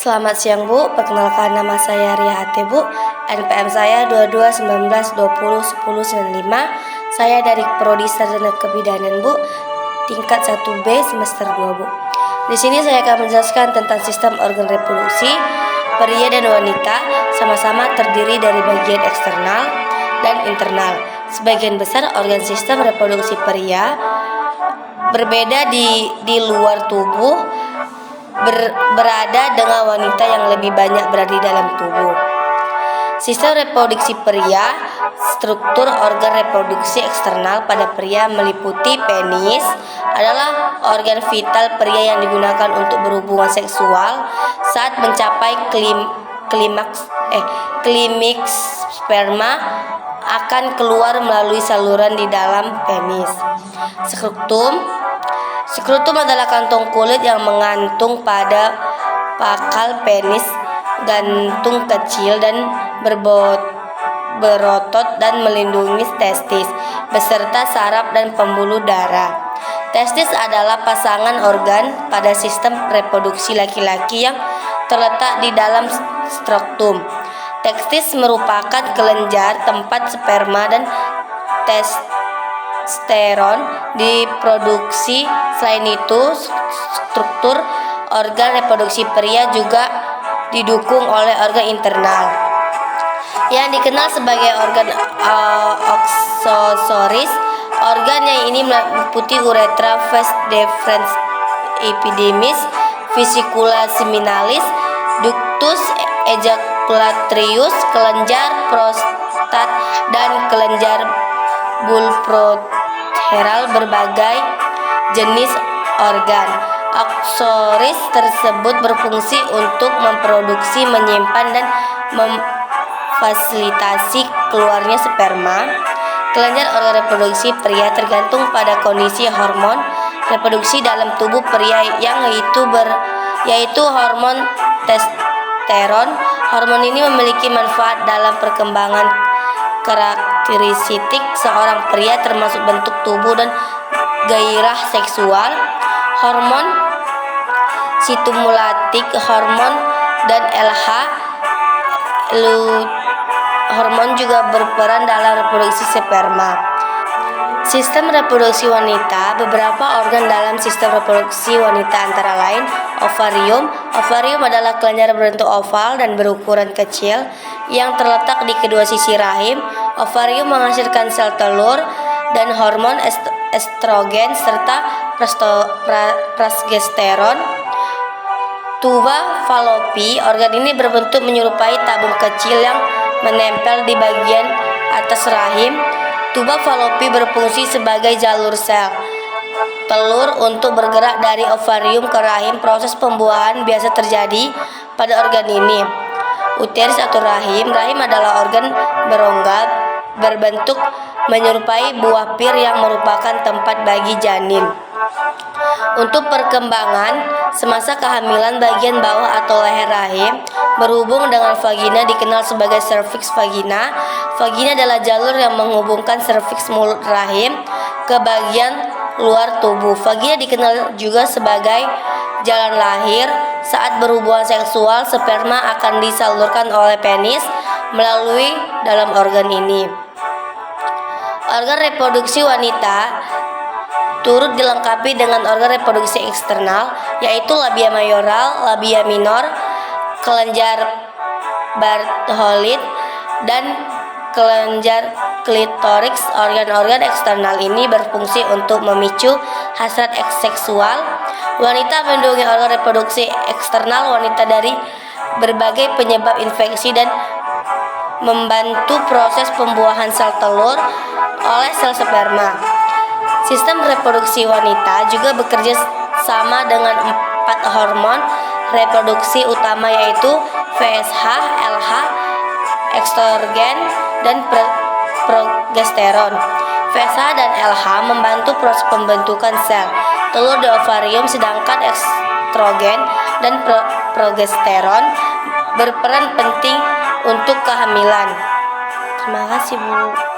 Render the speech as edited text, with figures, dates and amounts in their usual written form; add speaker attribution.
Speaker 1: Selamat siang Bu, perkenalkan nama saya Ria Ate Bu, NPM saya 2219201095. Saya dari Prodi Sarjana Kebidanan Bu, tingkat 1B semester 2 Bu. Di sini saya akan menjelaskan tentang sistem organ reproduksi. Pria dan wanita sama-sama terdiri dari bagian eksternal dan internal. Sebagian besar organ sistem reproduksi pria berbeda di luar tubuh berada dengan wanita yang lebih banyak berada di dalam tubuh. Sistem reproduksi pria, struktur organ reproduksi eksternal pada pria meliputi penis, adalah organ vital pria yang digunakan untuk berhubungan seksual saat mencapai klimaks sperma akan keluar melalui saluran di dalam penis. Skrotum adalah kantong kulit yang menggantung pada pakal penis, gantung kecil dan berotot dan melindungi testis beserta saraf dan pembuluh darah. Testis adalah pasangan organ pada sistem reproduksi laki-laki yang terletak di dalam skrotum. Testis merupakan kelenjar tempat sperma dan testosteron diproduksi. Selain itu, struktur organ reproduksi pria juga didukung oleh organ internal yang dikenal sebagai organ aksesoris. Organ yang ini meliputi uretra, vas deferens epididymis, vesicula seminalis, ductus ejaculatorius, kelenjar prostat, dan kelenjar bulboreal. Berbagai jenis organ aksesoris tersebut berfungsi untuk memproduksi, menyimpan, dan memfasilitasi keluarnya sperma. Kelenjar organ reproduksi pria tergantung pada kondisi hormon reproduksi dalam tubuh pria yaitu hormon testosteron. Hormon ini memiliki manfaat dalam perkembangan karakteristik seorang pria, termasuk bentuk tubuh dan gairah seksual. Hormon stimulatif, hormon dan LH hormon juga berperan dalam reproduksi sperma. Sistem reproduksi wanita. Beberapa organ dalam sistem reproduksi wanita antara lain ovarium. Ovarium adalah kelenjar berbentuk oval dan berukuran kecil yang terletak di kedua sisi rahim. Ovarium menghasilkan sel telur dan hormon estrogen serta progesteron. Tuba Fallopi. Organ ini berbentuk menyerupai tabung kecil yang menempel di bagian atas rahim. Tuba Fallopi berfungsi sebagai jalur sel telur untuk bergerak dari ovarium ke rahim. Proses pembuahan biasa terjadi pada organ ini. Uterus atau rahim. Rahim adalah organ berongga berbentuk menyerupai buah pir yang merupakan tempat bagi janin untuk perkembangan. Semasa kehamilan, bagian bawah atau leher rahim berhubung dengan vagina dikenal sebagai serviks vagina. Vagina adalah jalur yang menghubungkan serviks mulut rahim ke bagian luar tubuh. Vagina dikenal juga sebagai jalan lahir. Saat berhubungan seksual, sperma akan disalurkan oleh penis melalui dalam organ ini. Organ reproduksi wanita turut dilengkapi dengan organ reproduksi eksternal, yaitu labia mayoral, labia minor, kelenjar Bartholin, dan kelenjar klitoriks. Organ-organ eksternal ini berfungsi untuk memicu hasrat seksual. Wanita melindungi organ reproduksi eksternal wanita dari berbagai penyebab infeksi dan membantu proses pembuahan sel telur oleh sel sperma. Sistem reproduksi wanita juga bekerja sama dengan 4 hormon reproduksi utama, yaitu FSH, LH, estrogen, dan progesteron. FSH dan LH membantu proses pembentukan sel telur di ovarium, sedangkan estrogen dan progesteron berperan penting untuk kehamilan. Terima kasih Bu.